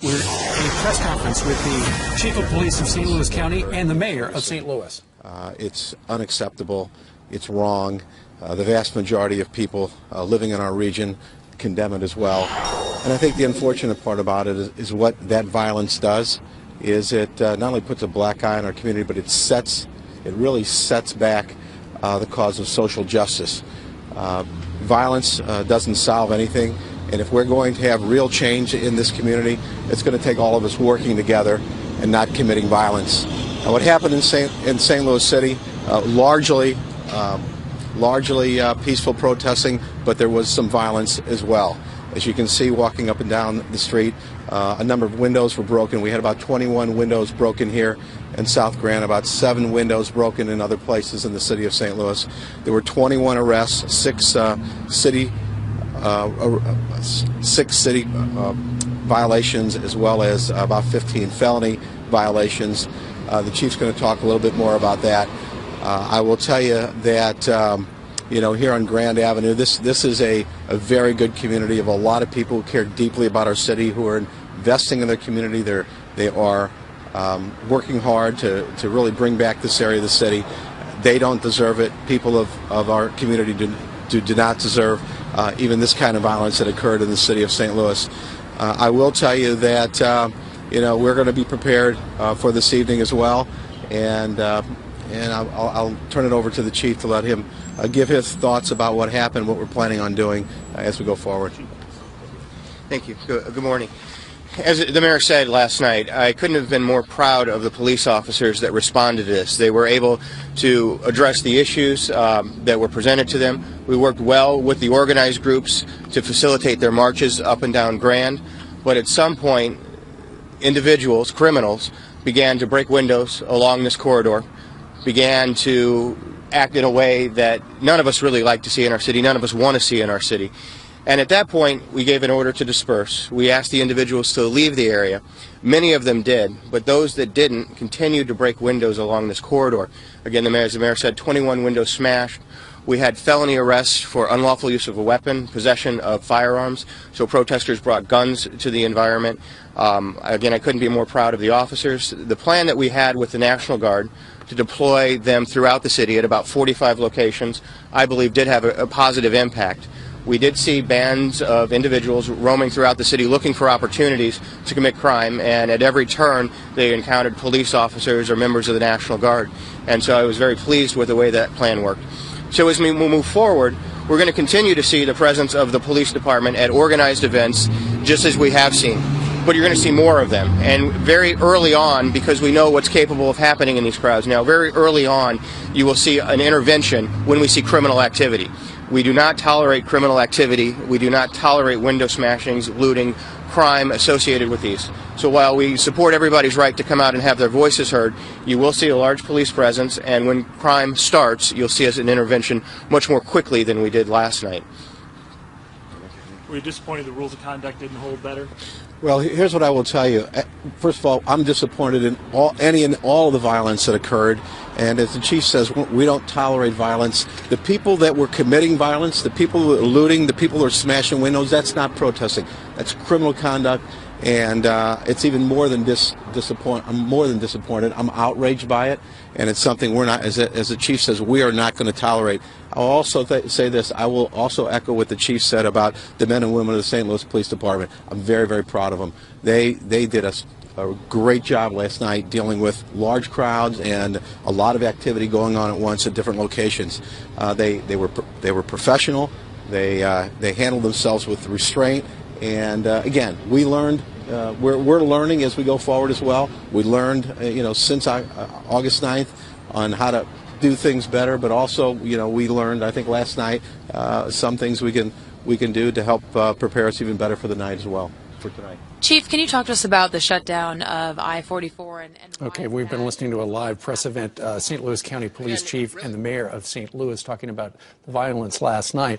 We're in a press conference with the Chief of Police of St. Louis County and the Mayor of St. Louis. It's unacceptable. It's wrong. The vast majority of people living in our region condemn it as well. And I think the unfortunate part about it is what that violence does is it not only puts a black eye on our community, but it really sets back the cause of social justice. Violence doesn't solve anything, and if we're going to have real change in this community, it's going to take all of us working together and not committing violence. What happened in St. Louis City, largely peaceful protesting, but there was some violence as well. As you can see, walking up and down the street, a number of windows were broken. We had about 21 windows broken here in South Grand, about 7 windows broken in other places in the city of St. Louis. There were 21 arrests, 6 city violations, as well as about 15 felony violations. The chief's going to talk a little bit more about that. I will tell you that here on Grand Avenue, this is a very good community of a lot of people who care deeply about our city, who are investing in their community. They are working hard to really bring back this area of the city. They don't deserve it. People of our community do not deserve even this kind of violence that occurred in the city of St. Louis. I will tell you that we're going to be prepared for this evening as well, and I'll turn it over to the chief to let him give his thoughts about what happened, what we're planning on doing as we go forward. Thank you. Good morning. As the mayor said last night, I couldn't have been more proud of the police officers that responded to this. They were able to address the issues that were presented to them. We worked well with the organized groups to facilitate their marches up and down Grand, but at some point, individuals, criminals, began to break windows along this corridor, began to act in a way that none of us really like to see in our city, none of us want to see in our city. And at that point, we gave an order to disperse. We asked the individuals to leave the area. Many of them did, but those that didn't continued to break windows along this corridor. Again, as the mayor said, 21 windows smashed. We had felony arrests for unlawful use of a weapon, possession of firearms, so protesters brought guns to the environment. Again, I couldn't be more proud of the officers. The plan that we had with the National Guard to deploy them throughout the city at about 45 locations, I believe did have a positive impact. We did see bands of individuals roaming throughout the city looking for opportunities to commit crime, and at every turn they encountered police officers or members of the National Guard. And so I was very pleased with the way that plan worked. So as we move forward, we're going to continue to see the presence of the police department at organized events, just as we have seen. But you're going to see more of them. And very early on, because we know what's capable of happening in these crowds now, very early on you will see an intervention when we see criminal activity. We do not tolerate criminal activity. We do not tolerate window smashings, looting, crime associated with these. So while we support everybody's right to come out and have their voices heard, you will see a large police presence, and when crime starts, you'll see us an intervention much more quickly than we did last night. Were you disappointed the rules of conduct didn't hold better? Well, here's what I will tell you. First of all, I'm disappointed in all of the violence that occurred. And as the chief says, we don't tolerate violence. The people that were committing violence, the people who are looting, the people who are smashing windows, that's not protesting. That's criminal conduct. And it's even more than disappointed. I'm more than disappointed. I'm outraged by it, and it's something we're not, as the chief says, we are not going to tolerate. I'll also say this. I will also echo what the chief said about the men and women of the St. Louis Police Department. I'm very, very proud of them. They did a great job last night dealing with large crowds and a lot of activity going on at once at different locations. They were professional. They handled themselves with restraint. And again, we learned. We're learning as we go forward as well. We learned, since August 9th on how to do things better. But also, we learned, I think, last night some things we can do to help prepare us even better for the night as well. For tonight. Chief, can you talk to us about the shutdown of I-44 and Okay, we've been listening to a live press event. St. Louis County Police Chief and the Mayor of St. Louis talking about the violence last night.